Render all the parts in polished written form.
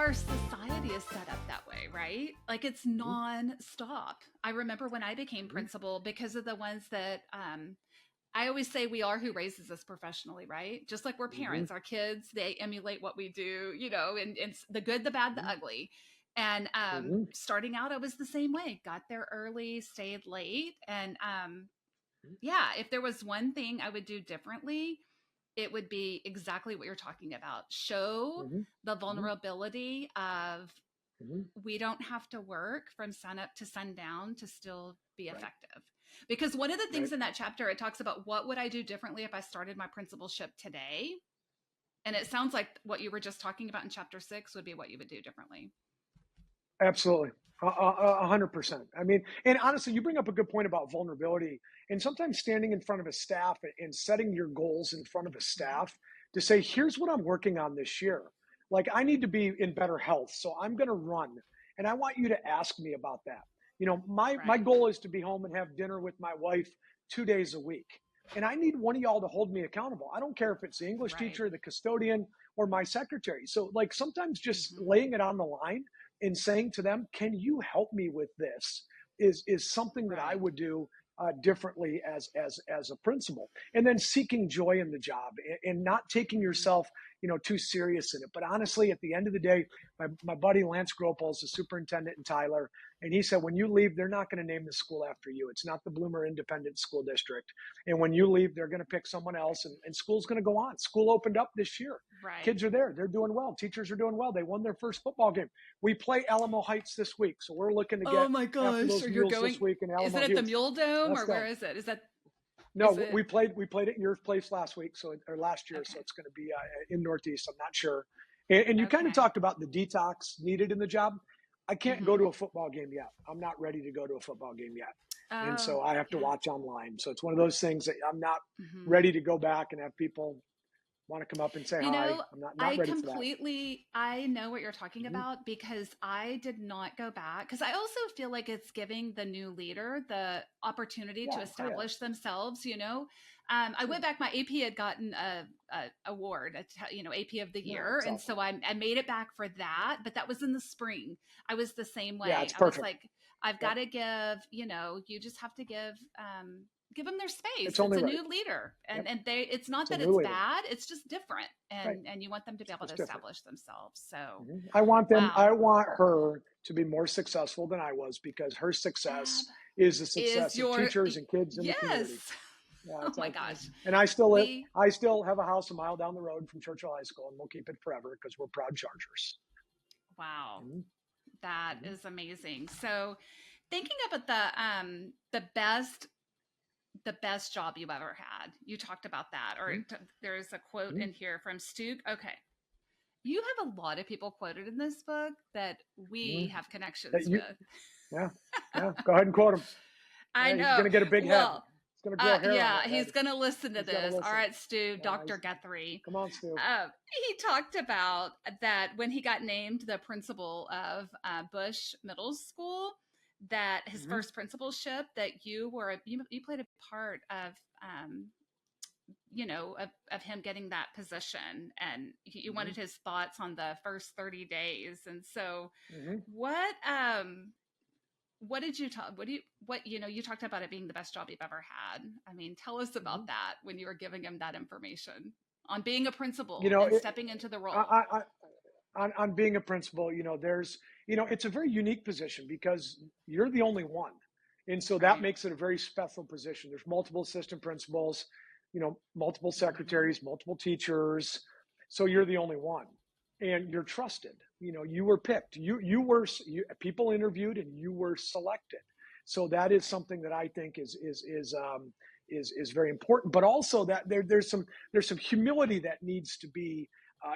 our society is set up that way, right? Like it's non-stop. I remember when I became principal, because of the ones that I always say we are who raises us professionally, right? Just like we're Mm-hmm. parents, our kids, they emulate what we do, and the good, the bad, the ugly. And Mm-hmm. starting out, I was the same way. Got there early, stayed late. And yeah, if there was one thing I would do differently, it would be exactly what you're talking about. Show Mm-hmm. the Mm-hmm. vulnerability of Mm-hmm. we don't have to work from sun up to sundown to still be Right. effective. Because one of the Right. things in that chapter, it talks about what would I do differently if I started my principalship today? And it sounds like what you were just talking about in chapter 6 would be what you would do differently. Absolutely. 100%. I mean, and honestly, you bring up a good point about vulnerability and sometimes standing in front of a staff and setting your goals in front of a Mm-hmm. staff to say, here's what I'm working on this year. Like, I need to be in better health. So I'm going to run. And I want you to ask me about that. My Right. goal is to be home and have dinner with my wife 2 days a week. And I need one of y'all to hold me accountable. I don't care if it's the English Right. teacher, the custodian, or my secretary. So, like, sometimes just Mm-hmm. laying it on the line and saying to them, "Can you help me with this?" is something that I Right. would do differently as a principal. And then seeking joy in the job and not taking Mm-hmm. yourself too serious in it. But honestly, at the end of the day, my buddy Lance Gropel is the superintendent in Tyler, and he said when you leave, they're not going to name the school after you. It's not the Bloomer Independent School District. And when you leave, they're going to pick someone else, and school's going to go on. School opened up this year. Right. Kids are there. They're doing well. Teachers are doing well. They won their first football game. We play Alamo Heights this week, so we're looking to Oh get my after gosh. those Or you're mules this going, week in is Alamo it at the Heights. Mule Dome Let's or where go. is it? Is No, it, we played at your place last week, or last year, so okay. it's going to be in Northeast. I'm not sure. And you kind of Okay. talked about the detox needed in the job. I can't go Mm-hmm. to a football game yet. I'm not ready to go to a football game yet, and Oh, so I have to yeah. watch online. So it's one of those things that I'm not Mm-hmm. ready to go back and have people want to come up and say You hi. know, I'm not ready for that. I know what you're talking Mm-hmm. about because I did not go back. Because I also feel like it's giving the new leader the opportunity to Yeah. Oh yeah. establish themselves. I Sure. went back, my AP had gotten a award, AP of the No, year. it's And awesome. so I made it back for that, but that was in the spring. I was the same Yeah, way. it's I was perfect. like, I've got Yep. to you just have to give them their It's space. It's only a right. new leader, Yep. and it's not It's a that new it's leader. bad, it's just different, Right. and you want them to be able to Just different. establish themselves. So I want them. wow. I want her to be more successful than I was because her Ab success is the is success of your teachers and kids in the yes. community. Yeah, Oh it's my like, gosh. and I still live. We I still have a house a mile down the road from Churchill High School, and we'll keep it forever because we're proud Chargers. wow. Mm-hmm. That Mm-hmm. is amazing. So thinking about the best job you ever had. You talked about that, or there's a quote Mm-hmm. in here from Stu. Okay. You have a lot of people quoted in this book that we Mm-hmm. have That connections you, with. yeah, yeah. Go ahead and quote him. I Yeah, he's know. gonna get a big head. Well, He's gonna grow hair on yeah, that head. he's going to listen to He's got to this. All listen. right, Stu, Yeah, Dr. Guthrie. come on, Stu. He talked about that when he got named the principal of Bush Middle School, that his Mm-hmm. first principalship, that you played a part of, of him getting that position, and you Mm-hmm. wanted his thoughts on the first 30 days. And so, Mm-hmm. what did you talk? You talked about it being the best job you've ever had. I mean, tell us Mm-hmm. about that when you were giving him that information on being a You principal know, and stepping into the role. on being a principal, there's, it's a very unique position because you're the only one. And so that Right. makes it a very special position. There's multiple assistant principals, multiple Mm-hmm. secretaries, multiple teachers. So you're the only one and you're trusted. You were picked. People interviewed and you were selected. So that is Right. something that I think is very important, but also that there's some humility that needs to be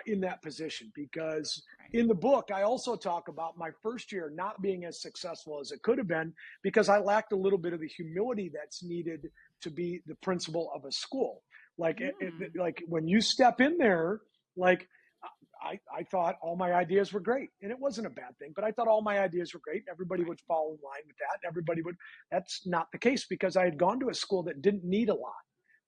in that position because Right. in the book I also talk about my first year not being as successful as it could have been because I lacked a little bit of the humility that's needed to be the principal of a school. Mm. Like when you step in there, like I thought all my ideas were great, and it wasn't a bad thing, but I thought all my ideas were great. Everybody Right. would fall in line with that. Everybody would. That's not the case because I had gone to a school that didn't need a lot.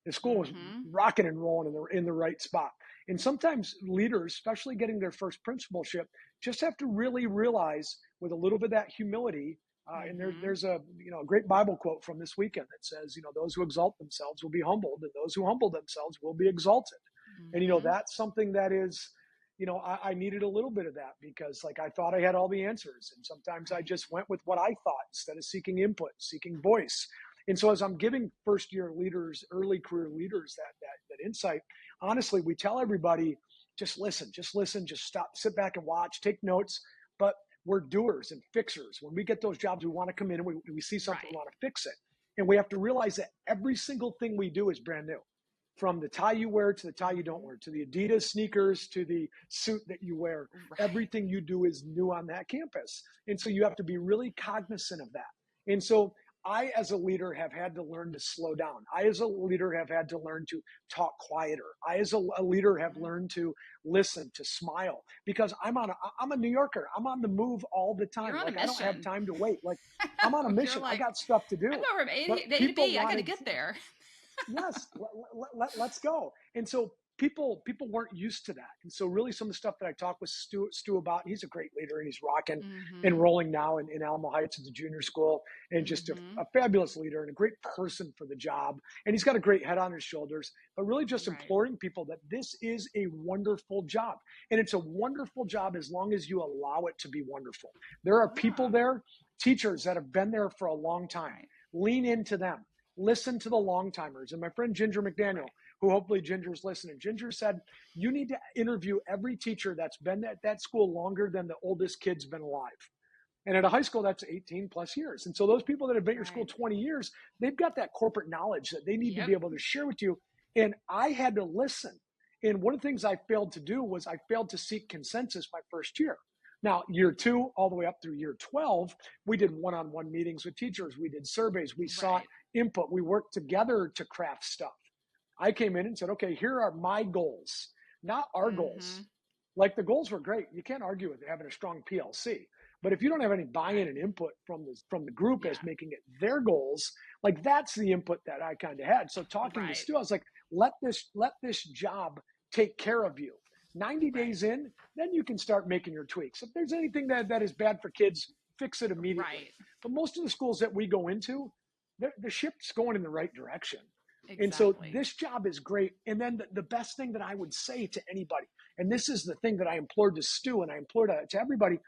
The school was Mm-hmm. rocking and rolling in the right spot. And sometimes leaders, especially getting their first principalship, just have to really realize with a little bit of that humility. And Mm-hmm. there's a a great Bible quote from this weekend that says, those who exalt themselves will be humbled, and those who humble themselves will be exalted. And Mm-hmm. that's something that is, I needed a little bit of that because like I thought I had all the answers, and sometimes I Right. just went with what I thought instead of seeking input, seeking voice. And so as I'm giving first year leaders, early career leaders that insight, honestly, we tell everybody just listen, just stop, sit back and watch, take notes. But we're doers and fixers. When we get those jobs, we want to come in and we see something, we Right. want to fix it. And we have to realize that every single thing we do is brand new. From the tie you wear to the tie you don't Mm-hmm. wear, to the Adidas sneakers, to the suit that you wear, Right. everything you do is new on that campus. And so you have to be really cognizant of that. And so I, as a leader, have had to learn to slow down. I, as a leader, have had to learn to talk quieter. I, as a leader, have Mm-hmm. learned to listen, to smile, because I'm a New Yorker. I'm on the move all the You're time. on a Like I don't have mission. time to wait. Like I I'm on a know. You're mission. I like, got stuff to I'm do. going from But A to people B. I got to wanted get there. yes, let's go. And so people weren't used to that. And so really some of the stuff that I talked with Stu about, he's a great leader and he's rocking and Mm-hmm. rolling now in Alamo Heights at the junior school, and just Mm-hmm. a fabulous leader and a great person for the job. And he's got a great head on his shoulders, but really just Right. imploring people that this is a wonderful job. And it's a wonderful job as long as you allow it to be wonderful. There are people Yeah. there, teachers that have been there for a long time. Right. Lean into them, listen to the long timers. And my friend Ginger McDaniel, Right. who hopefully Ginger's listening, Ginger said, you need to interview every teacher that's been at that school longer than the oldest kid's been alive. And at a high school, that's 18 plus years. And so those people that have been at your school Right. 20 years, they've got that corporate knowledge that they need to be Yep. able to share with you. And I had to listen. And one of the things I failed to do was I failed to seek consensus my first year. Now, year 2, all the way up through year 12, we did one-on-one meetings with teachers. We did surveys. We sought Right. input. We worked together to craft stuff. I came in and said, okay, here are my goals, not our Mm-hmm. goals. Like the goals were great. You can't argue with having a strong PLC. But if you don't have any buy-in Right. and input from the group as Yeah. making it their goals, like that's the input that I kind of had. So talking to Right. Stu, I was like, let this job take care of you. 90 Right. days in, then you can start making your tweaks. If there's anything that is bad for kids, fix it immediately. Right. But most of the schools that we go into, the ship's going in the right direction. And so Exactly. this job is great. And then the best thing that I would say to anybody, and this is the thing that I implored to Stu and I implored to everybody,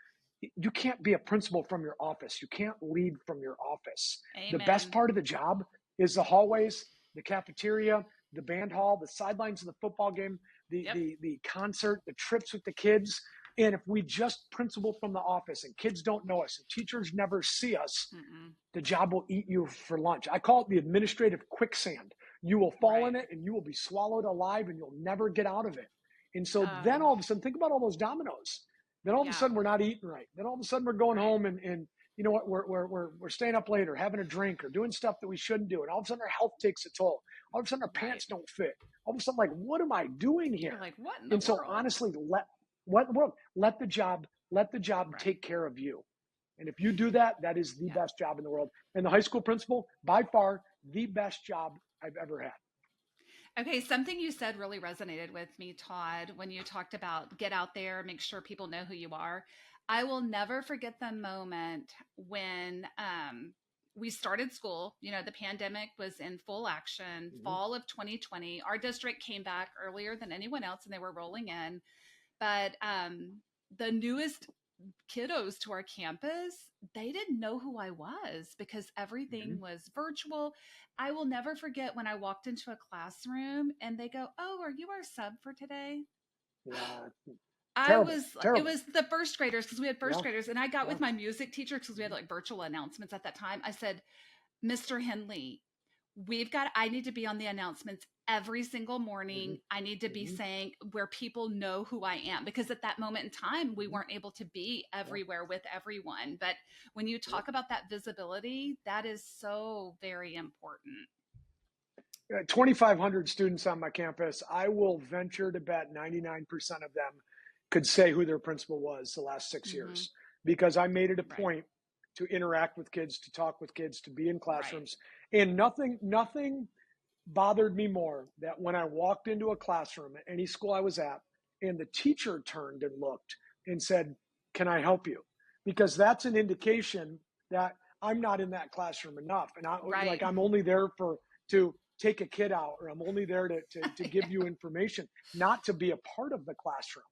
you can't be a principal from your office. You can't lead from your office. The best Amen. part of the job is the hallways, the cafeteria, the band hall, the sidelines of the football game, Yep. the concert, the trips with the kids. And if we just principal from the office and kids don't know us and teachers never see us, Mm-mm. the job will eat you for lunch. I call it the administrative quicksand. You will fall in Right. it and you will be swallowed alive and you'll never get out of it. And so then Oh, all of a sudden, think about all those dominoes. Then all of a yeah. sudden we're not eating right. Then all of a sudden we're going Right. home and you know what, we're staying up late or having a drink or doing stuff that we shouldn't do. And all of a sudden our health takes a toll. All of a sudden our Right. pants don't fit. All of a sudden, like, what am I doing You're here? like, what in the And so world? honestly, let the job Right. take care of you. And if you do that, that is the Yeah. best job in the world. And the high school principal, by far, the best job I've ever had. Okay, something you said really resonated with me, Todd, when you talked about get out there, make sure people know who you are. I will never forget the moment when we started school. You know, the pandemic was in full action, Mm-hmm. fall of 2020. Our district came back earlier than anyone else, and they were rolling in. But the newest kiddos to our campus, they didn't know who I was because Mm-hmm. everything was virtual. I will never forget when I walked into a classroom and they go, "Oh, are you our sub for today?" Yeah, I terrible, was, it terrible. was the first graders because we had first Yeah, graders. And I got yeah. with my music teacher because we had Mm-hmm. like virtual announcements at that time. I said, "Mr. Henley, I need to be on the announcements every single Mm-hmm. morning. I need to be Mm-hmm. saying where people know who I am because at that moment in time, we Mm-hmm. weren't able to be Yeah, everywhere with everyone. But when you yeah. talk about that visibility, that is so very important." 2,500 students on my campus. I will venture to bet 99% of them could say who their principal was the last 6 years Hmm. because I made it a Right. point to interact with kids, to talk with kids, to be in Right. classrooms, and nothing bothered me more that when I walked into a classroom at any school I was at, and the teacher turned and looked and said, "Can I help you?" Because that's an indication that I'm not in that classroom enough. And Right. I'm only there to take a kid out, or I'm only there to give Yeah. you information, not to be a part of the classroom.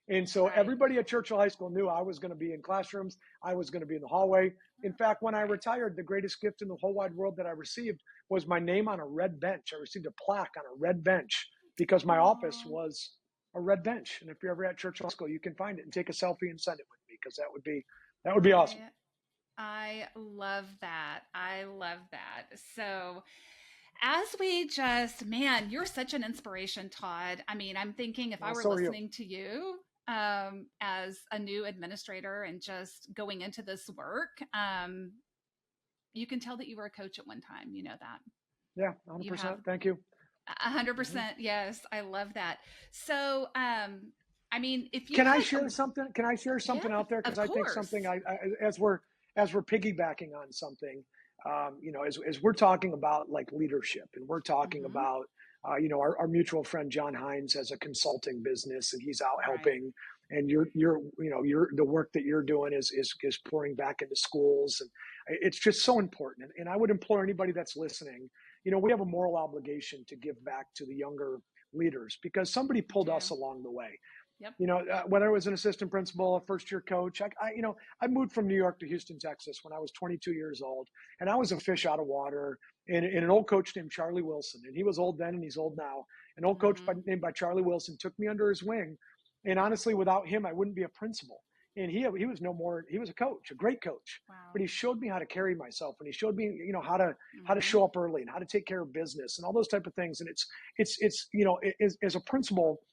And so Right. everybody at Churchill High School knew I was going to be in classrooms. I was going to be in the hallway. In fact, when I Right. retired, the greatest gift in the whole wide world that I received was my name on a red bench. I received a plaque on a red bench because my office Oh, was a red bench. And if you're ever at Churchill High School, you can find it and take a selfie and send it with me, because that would be awesome. I love that. I love that. So, as we just, man, you're such an inspiration, Todd. I mean, I'm thinking if I Well, were so are you. listening to you as a new administrator and just going into this work, you can tell that you were a coach at one time. You know that. Yeah, You have 100%. Thank you. a hundred Mhm. percent. Yes, I love that. So, I mean, if you Can I had, share something? Can I share yeah, something out there? Because of I think something course. as we're piggybacking on something, as we're talking about like leadership, and we're talking Hmm. about, our mutual friend John Hines has a consulting business, and he's out Right. helping. And the work that you're doing is pouring back into schools, and it's just so important. And I would implore anybody that's listening, we have a moral obligation to give back to the younger leaders, because somebody We pulled us do. along the way. Yep. Whether I was an assistant principal, a first year coach, I moved from New York to Houston, Texas when I was 22 years old, and I was a fish out of water. And an old coach named Charlie Wilson, and he was old then and he's old now. An old coach Hmm. named by Charlie Wilson took me under his wing, and honestly, without him, I wouldn't be a principal. And he was no more. He was a coach, a great coach, but Wow. he showed me how to carry myself, and he showed me, how to Hmm. show up early and how to take care of business and all those type of things. And it's as a principal,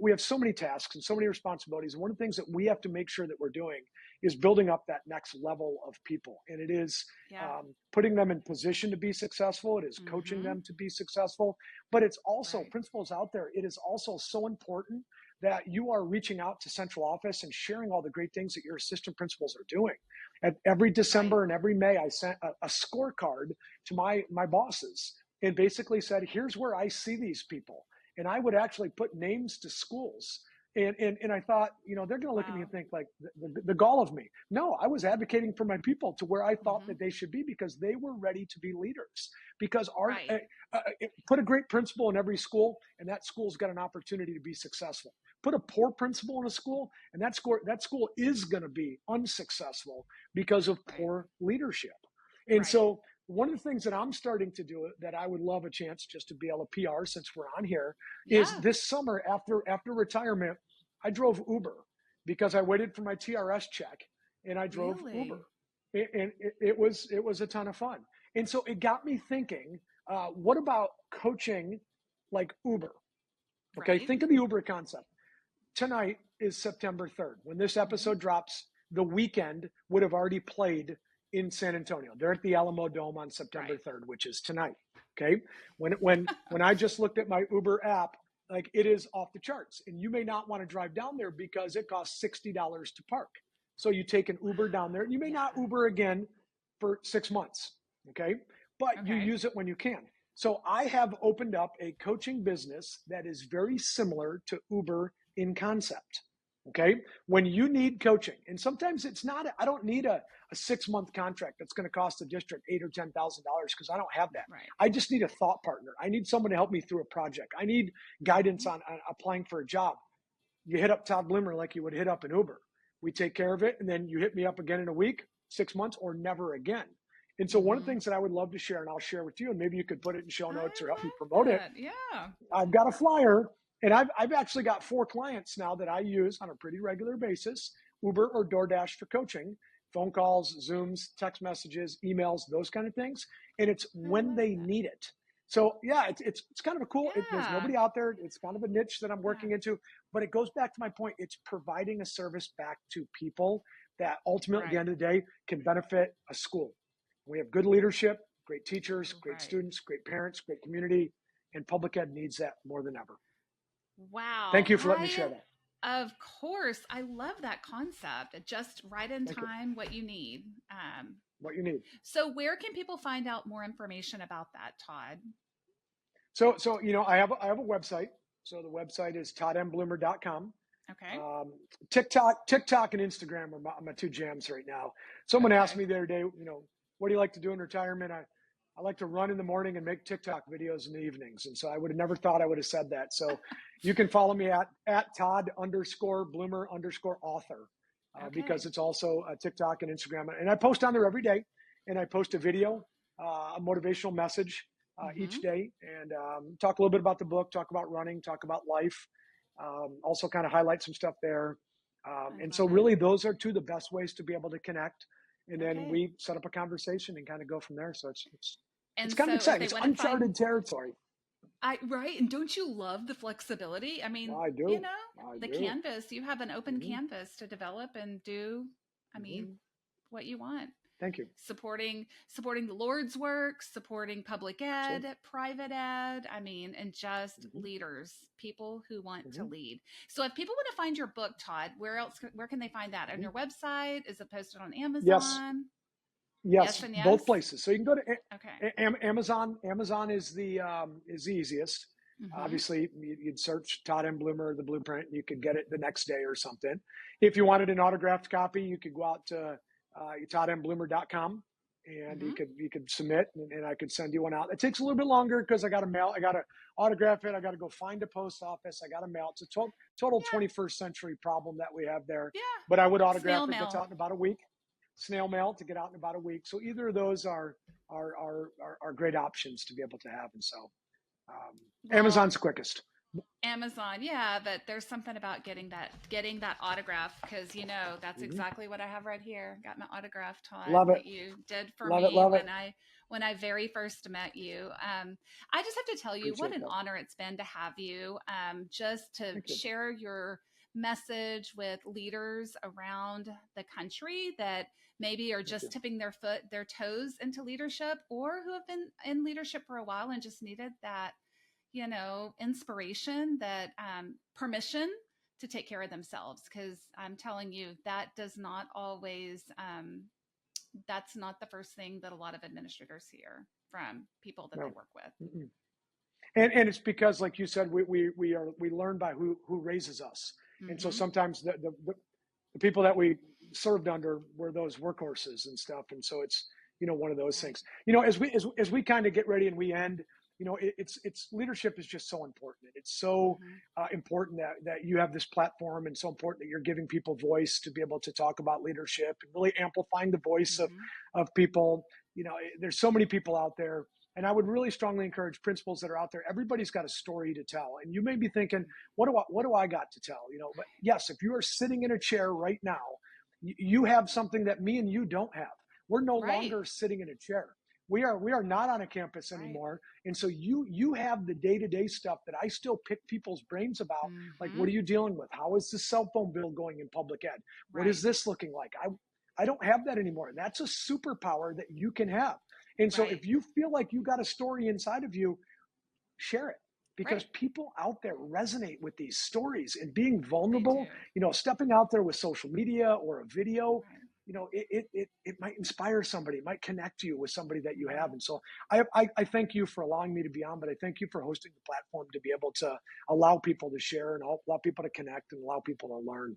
we have so many tasks and so many responsibilities. And one of the things that we have to make sure that we're doing is building up that next level of people. And it is Yeah. putting them in position to be successful. It is coaching Hmm. them to be successful. But it's also, Right. principals out there, it is also so important that you are reaching out to central office and sharing all the great things that your assistant principals are doing. At every Right. December and every May, I sent a scorecard to my bosses and basically said, here's where I see these people. And I would actually put names to schools. And I thought, they're going to look at me Wow. and think like the gall of me. No, I was advocating for my people to where I thought Hmm. that they should be, because they were ready to be leaders. Because Right. put a great principal in every school, and that school's got an opportunity to be successful. Put a poor principal in a school, and that school is going to be unsuccessful because of Right. poor leadership. And Right. so one of the things that I'm starting to do that I would love a chance just to be able to PR since we're on here is Yeah. this summer after retirement, I drove Uber because I waited for my TRS check, and I drove Uber. Really. And it was a ton of fun. And so it got me thinking, what about coaching like Uber? Okay, Right. think of the Uber concept. Tonight is September 3rd. When this Hmm. episode drops, the weekend would have already played in San Antonio. They're at the Alamo Dome on September Right. 3rd, which is tonight. Okay. When I just looked at my Uber app, like, it is off the charts. And you may not want to drive down there because it costs $60 to park. So you take an Uber down there, and you may not Yeah. Uber again for 6 months. Okay. But you Okay. use it when you can. So I have opened up a coaching business that is very similar to Uber in concept. Okay. When you need coaching, and sometimes it's not, I don't need a 6 month contract that's going to cost the district $8,000 or $10,000, because I don't have that. Right. I just need a thought partner. I need someone to help me through a project. I need guidance Hmm. on applying for a job. You hit up Todd Bloomer like you would hit up an Uber. We take care of it. And then you hit me up again in a week, 6 months, or never again. And so one of the Hmm. things that I would love to share, and I'll share with you, and maybe you could put it in show notes or help me I promote love it. it. Yeah. I've got a flyer, and I've actually got 4 clients now that I use on a pretty regular basis, Uber or DoorDash for coaching, phone calls, Zooms, text messages, emails, those kind of things. And it's I when love they that. need it. So yeah, it's kind of a cool. There's Yeah. nobody out there. It's kind of a niche that I'm Yeah. working into, but it goes back to my point. It's providing a service back to people that ultimately, at the Right. end of the day, can benefit a school. We have good leadership, great teachers, great Right. students, great parents, great community, and public ed needs that more than ever. Wow. Thank you for letting me share that. Of course, I love that concept. Just right in Thank you. time, what you need. What you need. So, where can people find out more information about that, Todd? So I have a website. So the website is toddmbloomer.com. Okay. TikTok and Instagram are my two jams right now. Someone asked Okay. me the other day, what do you like to do in retirement? I like to run in the morning and make TikTok videos in the evenings. And so I would have never thought I would have said that. So you can follow me at Todd_Bloomer_author, because Okay. it's also TikTok and Instagram. And I post on there every day, and I post a video, a motivational message each Mm-hmm. day, and talk a little bit about the book, talk about running, talk about life, also kind of highlight some stuff there. I And so love it. really those are two of the best ways to be able to connect. And then Okay. we set up a conversation and kind of go from there. So it's And kind of so if exciting. they It's want to find uncharted territory. right, and don't you love the flexibility? I mean, I you do. know, I the do. canvas, you have an open Hmm. canvas to develop and do, I Hmm. mean, what you want. Thank you. Supporting the Lord's work, supporting public Absolutely. ed, private ed, I mean, and just Hmm. leaders, people who want to Hmm. lead. So if people want to find your book, Todd, where can they find that? On Hmm. your website? Is it posted on Yes. Amazon? Yes Yes. and yes? Both places. So you can go to Okay. Amazon. Amazon is the easiest. Mhm. Obviously, you'd search Todd M. Bloomer, the blueprint, and you could get it the next day or something. If you wanted an autographed copy, you could go out to toddmbloomer.com, and Mhm. you could submit, and I could send you one out. It takes a little bit longer because I got to autograph it. I got to go find a post office. I got to mail. It's a total Yeah. 21st century problem that we have there. Yeah. But I would Snail autograph it. Gets mail. out in about a week. Snail mail to get out in about a week. So either of those are great options to be able to have. And so Well, Amazon's quickest. Amazon, yeah, but there's something about getting that autograph because that's Hmm. exactly what I have right here. Got my autograph, Todd, Love it. that you did for Love it. me Love it. when I very first met you. I just have to tell you what Appreciate an that. honor it's been to have you. Just to Thank you. share your message with leaders around the country that maybe are Thank just you. tipping their toes into leadership or who have been in leadership for a while and just needed that inspiration, that permission to take care of themselves. Because I'm telling you, that does not always, that's not the first thing that a lot of administrators hear from people that they No. work with. Mm-mm. And it's because, like you said, we learn by who raises us, and so Mm-hmm. sometimes the people that we served under were those workhorses and stuff, and so it's one of those Right. things. As we kind of get ready and we end, it's leadership is just so important. It's so Mm-hmm. important that you have this platform, and so important that you're giving people voice to be able to talk about leadership and really amplifying the voice Mm-hmm. of people. There's so many people out there, and I would really strongly encourage principals that are out there. Everybody's got a story to tell, and you may be thinking, what do I got to tell? But yes, if you are sitting in a chair right now, you have something that me and you don't have. We're no Right. longer sitting in a chair. We are not on a campus Right. anymore, and so you have the day-to-day stuff that I still pick people's brains about. Like, Mm-hmm. what are you dealing with? How is the cell phone bill going in public ed? What is Right. this looking like? I don't have that anymore. That's a superpower that you can have. And so Right. if you feel like you got a story inside of you, share it, because Right. people out there resonate with these stories, and being They vulnerable, do. stepping out there with social media or a video, Right. it might inspire somebody, it might connect you with somebody that you have. Right. And so I thank you for allowing me to be on, but I thank you for hosting the platform to be able to allow people to share and allow people to connect and allow people to learn.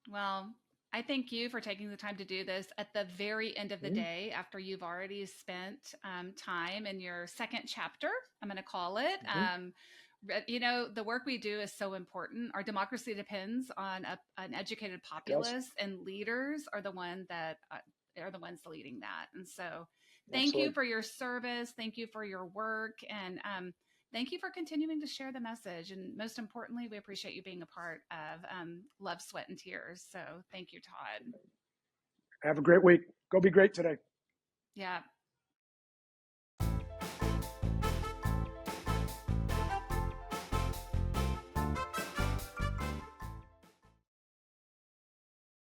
Well, I thank you for taking the time to do this at the very end of the Mm-hmm. day after you've already spent time in your second chapter, I'm going to call it. Mm-hmm. The work we do is so important. Our democracy depends on an educated It does. populace, and leaders are the ones leading that. And so, thank you Absolutely. for your service. Thank you for your work, and thank you for continuing to share the message. And most importantly, we appreciate you being a part of Love, Sweat, and Tears. So, thank you, Todd. Have a great week. Go be great today. Yeah.